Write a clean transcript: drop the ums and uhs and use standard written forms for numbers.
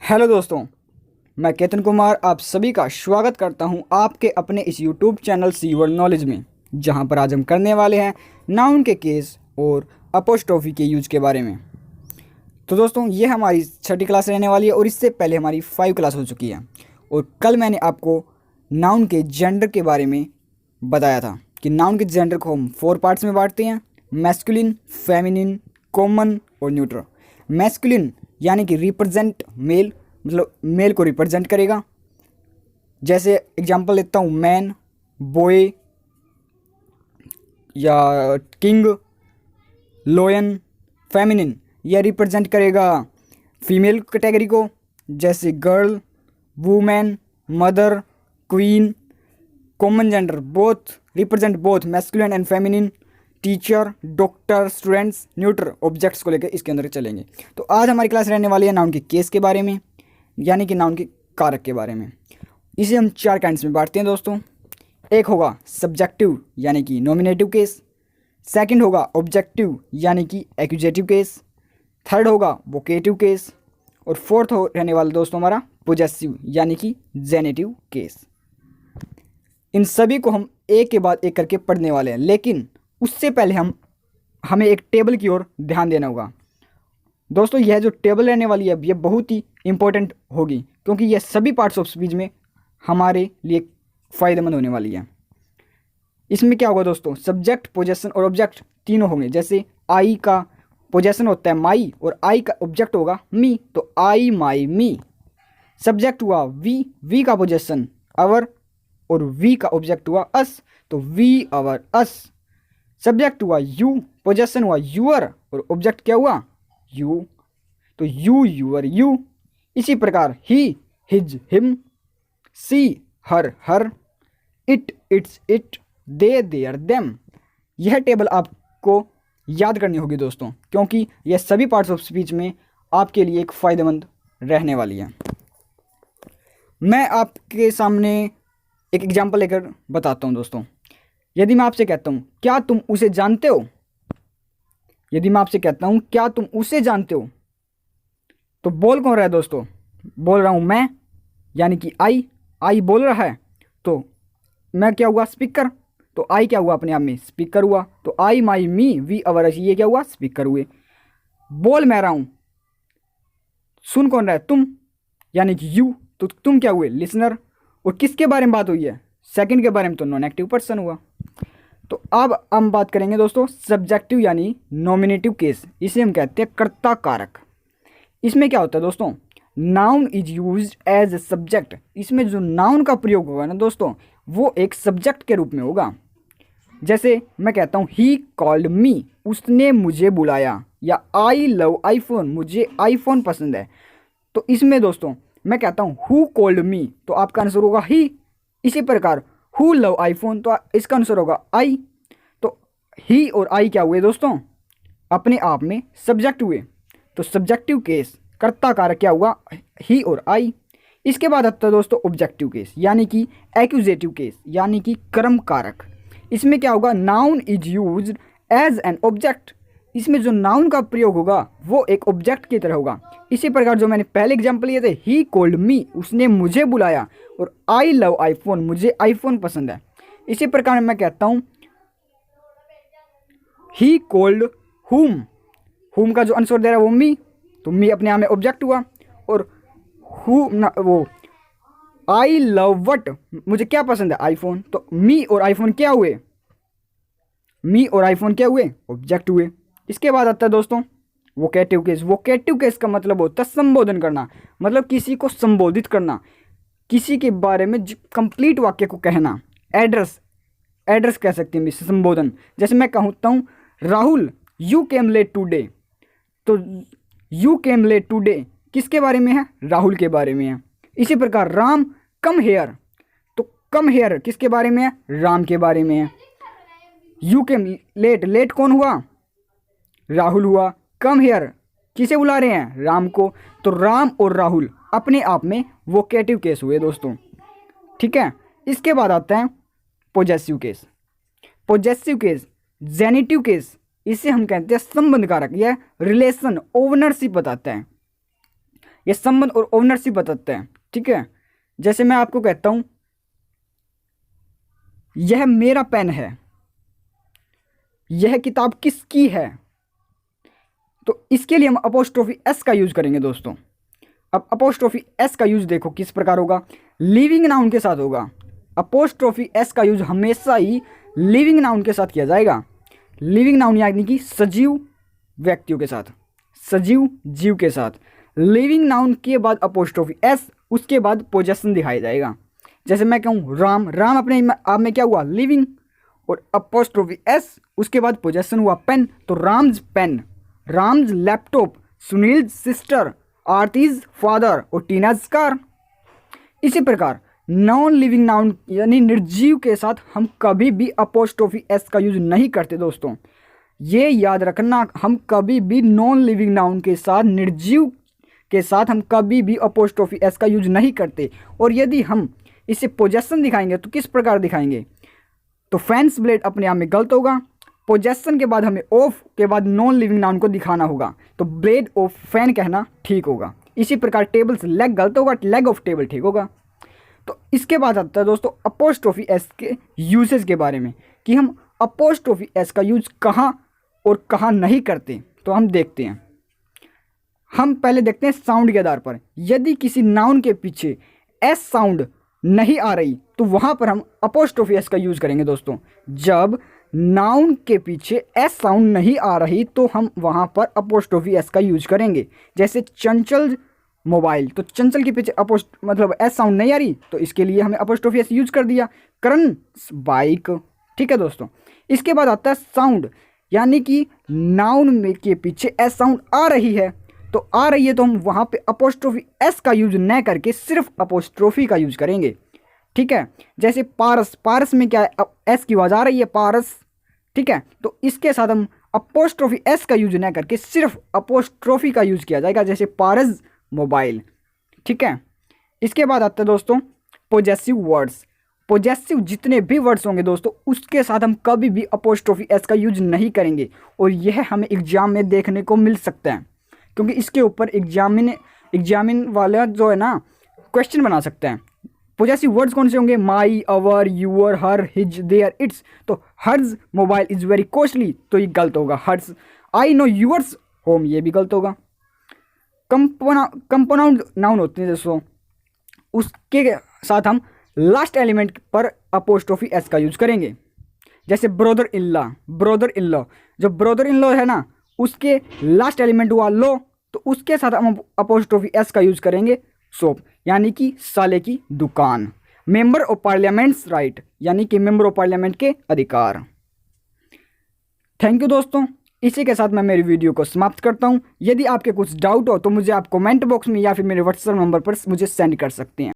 Hello दोस्तों, मैं केतन कुमार आप सभी का स्वागत करता हूं आपके अपने इस YouTube channel C Word Knowledge में, जहां पर आज हम करने वाले हैं नाउन के केस और अपोस्ट्रोफी के यूज के बारे में। तो दोस्तों, ये हमारी छठी क्लास रहने वाली है और इससे पहले हमारी 5 क्लास हो चुकी है। और कल मैंने आपको नाउन के जेंडर के बारे में बताया था कि नाउन के जेंडर को हम 4 पार्ट्स में बांटते हैं: मैस्कुलिन, फेमिनिन, कॉमन और न्यूट्रल। मैस्कुलिन यानी कि रिप्रेजेंट मेल, मतलब मेल को रिप्रेजेंट करेगा। जैसे एग्जांपल लेता हूँ, मैन, बॉय या किंग, लोयन। फेमिनिन यह रिप्रेजेंट करेगा फीमेल कैटेगरी को, जैसे girl, women, mother, queen. Common gender both represent both masculine and feminine, teacher, doctor, students. Neutral objects को लेकर इसके अंदर चलेंगे। तो आज हमारी क्लास रहने वाली है नाउन के केस के बारे में, यानी कि नाउन के कारक के बारे में। इसे हम 4 काइंड्स में बांटते हैं दोस्तों। एक होगा सब्जेक्टिव यानी कि नॉमिनेटिव केस, सेकंड होगा ऑब्जेक्टिव यानी कि एक्यूजेटिव केस, थर्ड होगा वोकेटिव केस, और फोर्थ हो रहने वाला दोस्तों हमारा पोजेसिव यानी कि जेनेटिव केस। इन सभी को हम एक के बाद एक करके पढ़ने वाले हैं, लेकिन उससे पहले हमें एक टेबल की ओर ध्यान देना होगा। दोस्तों, यह जो टेबल रहने वाली है यह बहुत ही इंपॉर्टेंट होगी, क्योंकि यह सभी पार्ट्स ऑफ स्पीच में हमारे लिए फ़ायदेमंद होने वाली है। इसमें क्या होगा दोस्तों, सब्जेक्ट, पोजेशन और ऑब्जेक्ट तीनों होंगे। जैसे आई का पोजेशन होता है माई और आई का ऑब्जेक्ट होगा मी, तो आई, माई, मी। सब्जेक्ट हुआ वी का पोजेशन अवर और वी का ऑब्जेक्ट हुआ अस, तो वी, अवर, अस। सब्जेक्ट हुआ यू, पोजेशन हुआ यूअर और ऑब्जेक्ट क्या हुआ यू, तो यू, यूअर, यू। इसी प्रकार he, his, him, she, her, it, its, it, they, their, them. यह टेबल आपको याद करनी होगी दोस्तों, क्योंकि यह सभी पार्ट्स ऑफ स्पीच में आपके लिए एक फ़ायदेमंद रहने वाली है। मैं आपके सामने एक एग्जाम्पल लेकर बताता हूँ दोस्तों। यदि मैं आपसे कहता हूँ क्या तुम उसे जानते हो, यदि मैं आपसे कहता हूँ क्या तुम उसे जानते हो, तो बोल कौन रहा है दोस्तों? बोल रहा हूँ मैं, यानी कि आई बोल रहा है, तो मैं क्या हुआ? स्पीकर। तो आई क्या हुआ? अपने आप में स्पीकर हुआ। तो I, my, me, we, our, अस, ये क्या हुआ? स्पीकर हुए। बोल मैं रहा हूँ, सुन कौन रहा है? तुम, यानी कि यू, तो तुम क्या हुए? लिसनर। और किसके बारे में बात हुई है? सेकंड के बारे में, तो नॉन एक्टिव पर्सन हुआ। तो अब हम बात करेंगे दोस्तों सब्जेक्टिव यानी नॉमिनेटिव केस। इसे हम कहते हैं कर्ता कारक। इसमें क्या होता है दोस्तों, noun is used as a subject. इसमें जो नाउन का प्रयोग होगा ना दोस्तों, वो एक सब्जेक्ट के रूप में होगा। जैसे मैं कहता हूँ ही कॉल्ड मी, उसने मुझे बुलाया, या आई लव आईफोन, मुझे आईफोन पसंद है। तो इसमें दोस्तों मैं कहता हूँ हु कॉल्ड मी, तो आपका आंसर होगा ही। इसी प्रकार हु लव आईफोन, तो इसका आंसर होगा आई। तो ही और आई क्या हुए दोस्तों? अपने आप में सब्जेक्ट हुए। तो सब्जेक्टिव केस कर्ता कारक क्या हुआ? ही और आई। इसके बाद आता है दोस्तों ऑब्जेक्टिव केस, यानी कि एक्यूजेटिव केस, यानी कि कर्म कारक। इसमें क्या होगा? Noun is used as an object. इसमें जो नाउन का प्रयोग होगा वो एक ऑब्जेक्ट की तरह होगा। इसी प्रकार जो मैंने पहले एग्जांपल लिए थे, ही कॉल्ड मी, उसने मुझे बुलाया, और आई लव आईफोन, मुझे आईफोन पसंद है। इसी प्रकार मैं कहता हूँ ही कॉल्ड हुम का जो आंसर दे रहा है वो मी, तो मी अपने आप में ऑब्जेक्ट हुआ। और वो आई लव वट, मुझे क्या पसंद है? आईफोन। तो मी और आईफोन क्या हुए? मी और आईफोन क्या हुए? ऑब्जेक्ट हुए। इसके बाद आता है दोस्तों वोकेटिव केस। वोकेटिव केस का मतलब होता है संबोधन करना, मतलब किसी को संबोधित करना, किसी के बारे में कंप्लीट वाक्य को कहना। एड्रेस कह सकते हैं संबोधन। जैसे मैं कहता हूँ Rahul you came late today, तो यू केम लेट टूडे किसके बारे में है? राहुल के बारे में है। इसी प्रकार राम कम हेयर, तो कम हेयर किसके बारे में है? राम के बारे में है। यू केम लेट कौन हुआ? राहुल हुआ। कम हेयर किसे बुला रहे हैं? राम को। तो राम और राहुल अपने आप में वोकेटिव केस हुए दोस्तों, ठीक है। इसके बाद आता है possessive case. Possessive case, genitive case, इसे हम कहते हैं संबंध कारक या रिलेशन, ओनरशिप बताता है। ये संबंध और ओनरशिप बताते हैं। ठीक है, जैसे मैं आपको कहता हूं यह मेरा पेन है, यह किताब किसकी है, तो इसके लिए हम अपोस्ट्रोफी एस का यूज करेंगे दोस्तों। अब अपोस्ट्रोफी एस का यूज देखो किस प्रकार होगा, लिविंग नाउन के साथ होगा। अपोस्ट्रोफी एस का यूज हमेशा ही लिविंग नाउन के साथ किया जाएगा। लिविंग नाउन यानी कि सजीव व्यक्तियों के साथ, सजीव जीव के साथ। लिविंग नाउन के बाद अपोस्ट्रोफी एस, उसके बाद पोजेशन दिखाया जाएगा। जैसे मैं कहूँ राम, राम अपने आप में क्या हुआ, लिविंग, और अपोस्ट्रोफी एस उसके बाद पोजेशन हुआ पेन, तो Ram's pen, Ram's laptop, Sunil sister, Aarti's father और टीनाज कार। इसी प्रकार नॉन लिविंग नाउन यानी निर्जीव के साथ हम कभी भी अपोस्ट्रोफी एस का यूज नहीं करते दोस्तों। ये याद रखना, हम कभी भी नॉन लिविंग नाउन के साथ, निर्जीव के साथ हम कभी भी अपोस्ट्रोफी एस का यूज नहीं करते। और यदि हम इसे पोजेशन दिखाएंगे तो किस प्रकार दिखाएंगे, तो फैंस ब्लेड अपने आप में गलत होगा। पोजेशन के बाद हमें ऑफ के बाद नॉन लिविंग नाउन को दिखाना होगा, तो ब्लेड ऑफ फैन कहना ठीक होगा। इसी प्रकार टेबल्स लेग गलत होगा, लेग ऑफ टेबल ठीक होगा। तो इसके बाद आता है दोस्तों अपोस्ट्रोफी एस के यूसेज के बारे में, कि हम अपोस्ट्रोफी एस का यूज कहाँ और कहाँ नहीं करते। तो हम देखते हैं, हम पहले देखते हैं साउंड के आधार पर। यदि किसी नाउन के पीछे एस साउंड नहीं आ रही तो वहाँ पर हम अपोस्ट्रोफी एस का यूज़ करेंगे दोस्तों। जब नाउन के पीछे एस साउंड नहीं आ रही तो हम वहाँ पर अपोस्ट्रोफी एस का यूज करेंगे। जैसे चंचल मोबाइल, तो चंचल के पीछे मतलब एस साउंड नहीं आ रही, तो इसके लिए हमें अपोस्ट्रोफी एस यूज कर दिया। करण बाइक, ठीक है दोस्तों। इसके बाद आता है साउंड, यानी कि नाउन में के पीछे एस साउंड आ रही है, तो आ रही है तो हम वहाँ पे अपोस्ट्रोफी एस का यूज न करके सिर्फ अपोस्ट्रोफी का यूज करेंगे। ठीक है, जैसे पारस, पारस में क्या है, एस की आवाज़ आ रही है, पारस। ठीक है, तो इसके साथ हम अपोस्ट्रोफी एस का यूज न करके सिर्फ अपोस्ट्रोफी का यूज किया जाएगा, जैसे पारस मोबाइल। ठीक है, इसके बाद आते हैं दोस्तों पोजेसिव वर्ड्स। पोजेसिव जितने भी वर्ड्स होंगे दोस्तों उसके साथ हम कभी भी अपोस्ट्रोफी एस का यूज नहीं करेंगे, और यह हमें एग्जाम में देखने को मिल सकता है, क्योंकि इसके ऊपर एग्जामिन वाला जो है ना क्वेश्चन बना सकते हैं। पोजेसिव वर्ड्स कौन से होंगे, my, our, your, her, his, their, its. तो hers mobile is very costly, तो ये गलत होगा। हर्ज आई नो यूअर्स होम, ये भी गलत होगा। कंपोनाउंड नाउन होते हैं दोस्तों, उसके साथ हम लास्ट एलिमेंट पर अपोस्ट्रोफी एस का यूज करेंगे। जैसे brother in law, brother in law, जो ब्रदर इन लॉ है ना उसके लास्ट एलिमेंट हुआ लो, तो उसके साथ हम अपोस्ट्रोफी एस का यूज करेंगे शॉप, यानी कि साले की दुकान। मेंबर ऑफ पार्लियामेंट्स राइट, यानी कि मेंबर ऑफ पार्लियामेंट के अधिकार। थैंक यू दोस्तों, इसी के साथ मैं मेरी वीडियो को समाप्त करता हूं। यदि आपके कुछ डाउट हो तो मुझे आप कमेंट बॉक्स में या फिर मेरे व्हाट्सएप नंबर पर मुझे सेंड कर सकते हैं।